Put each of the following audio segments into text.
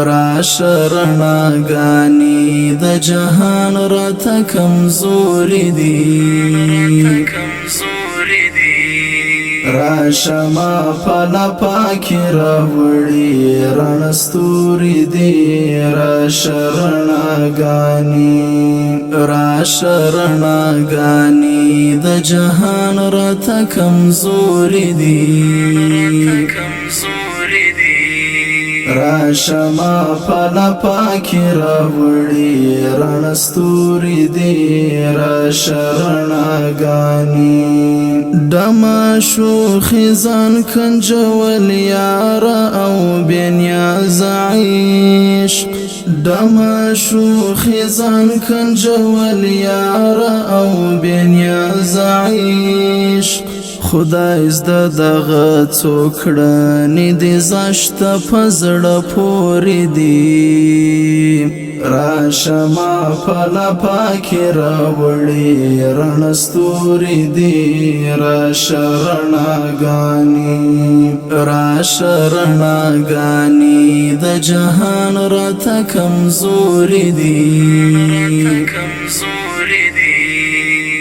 راشرناګانی د جهان راته کمزوري دي راشما پلا پاکی راوڑی رنستوری دی راشرناگانی د جهان راته کمزوری دی راشما پلا پاکی راوڑی رنستوری دی راشرناگانی دما شو خزان کنجول یار او بنیاز عشق دما شو خزان کنجول یار او بنیاز عشق خدای زده دغه څوکړنې دې زشته په زړه پورې دي راشما پلا پاکی راوړي رڼستوري دي راشرناګانې د جهان راته کمزوري دي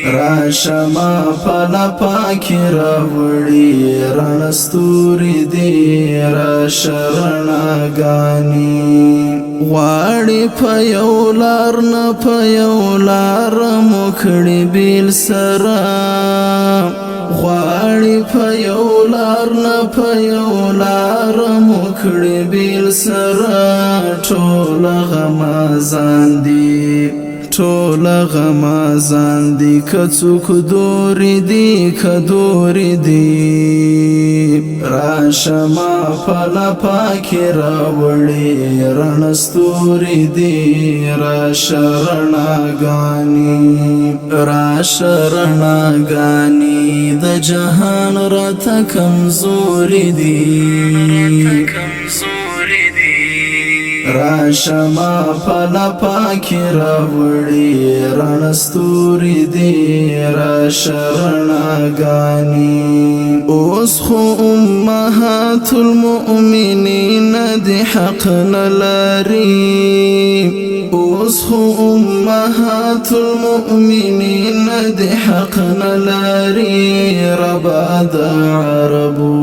راشما پلا پاکی راوڑی رنستوری دی راشرناگانی غواړي په یو لار نه په یو لار مخړي بیل سره غواړي په یو لار نه په یو لار مخړي بیل سره ټول غمازان دي ټول غمازان دي کڅوک دوری دی راشما پلا پاکی راوړي رڼستوري دي راشرناګانی د جهان راته کمزوري دي راشما پلا پاکی راوڑی رڼستوری دی راشرناگانی اوس خو امهات المؤمنین دی حق نلاری اوس خو امهات المؤمنین دی حق نلاری ربا د عربو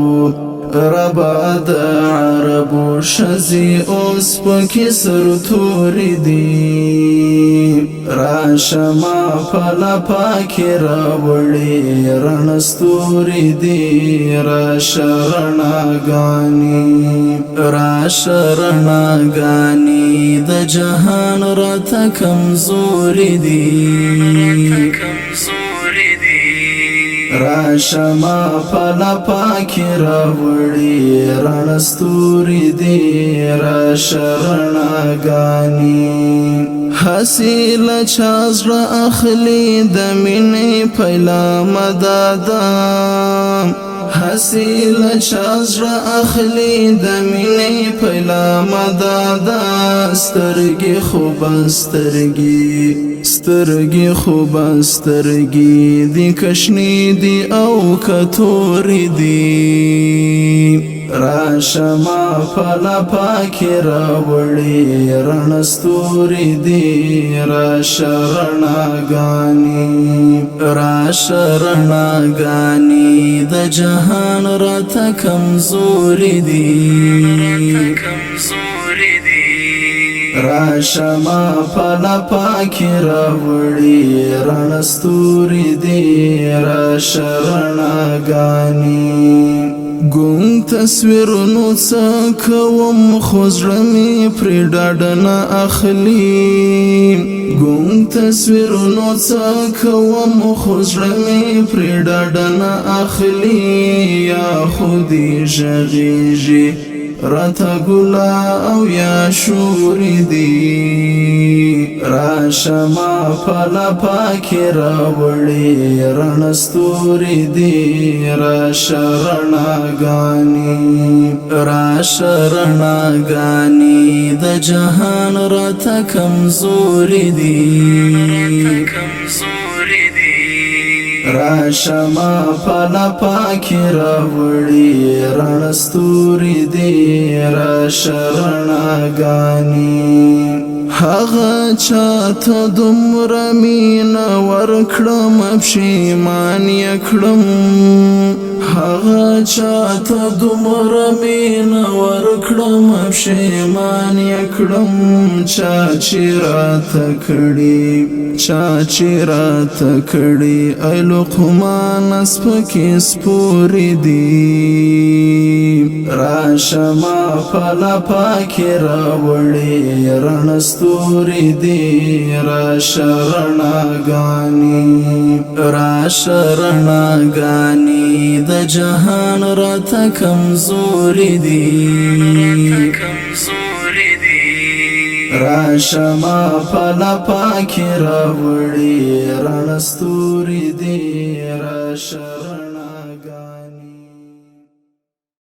شزی اوس پکی سرتوری دی راشما پلا پاکی راوڑی رڼستوری دی راشرناگانی د جهان راته کمزوری دی راشما پلا پاکی راوڑی رڼستوری دی راشرناگانی حاصل چاز را اخلی د مینې پیلا مدادا حاصل چاز را اخلی د مینې پیلا مدادا سترګې خوب سترګې دی کشنی دی او کتوري دی راشما پلا پاکی راوڑی رڼستوری دی راشرناگانی د جهان راته کمزوری دی راشما پلا پاکی راوڑی رڼستوری دی راشرناگانی ګون تصویرونو څه کوم خو زړه مې پرې ډاډ نه اخلي ګون تصویرونو څه کوم خو زړه مې پرې ډاډ نه اخلي یا خودي ژغېږي راته ګلا او یا شوري دي راشما پلا پاکی راوڑی رڼستوری دی راشرناگانی د جهان راته کمزوری دی راشما پلا پاکی راوڑی رنستوری دی راشرناگانی هغه چاته دومره مینه ورکړم پښیمان یې کړم هغه چاته دومره مینه ورکړم پښیمان یې کړم چا چې راته کړي ای لقمان سپکې سپورې دي راشما پلا پاکې راوړې رڼستورې دي راشه رڼاګانې د جهان راته کمزورې دي راشما پلا پاکی راوڑی رنستوری دی راشه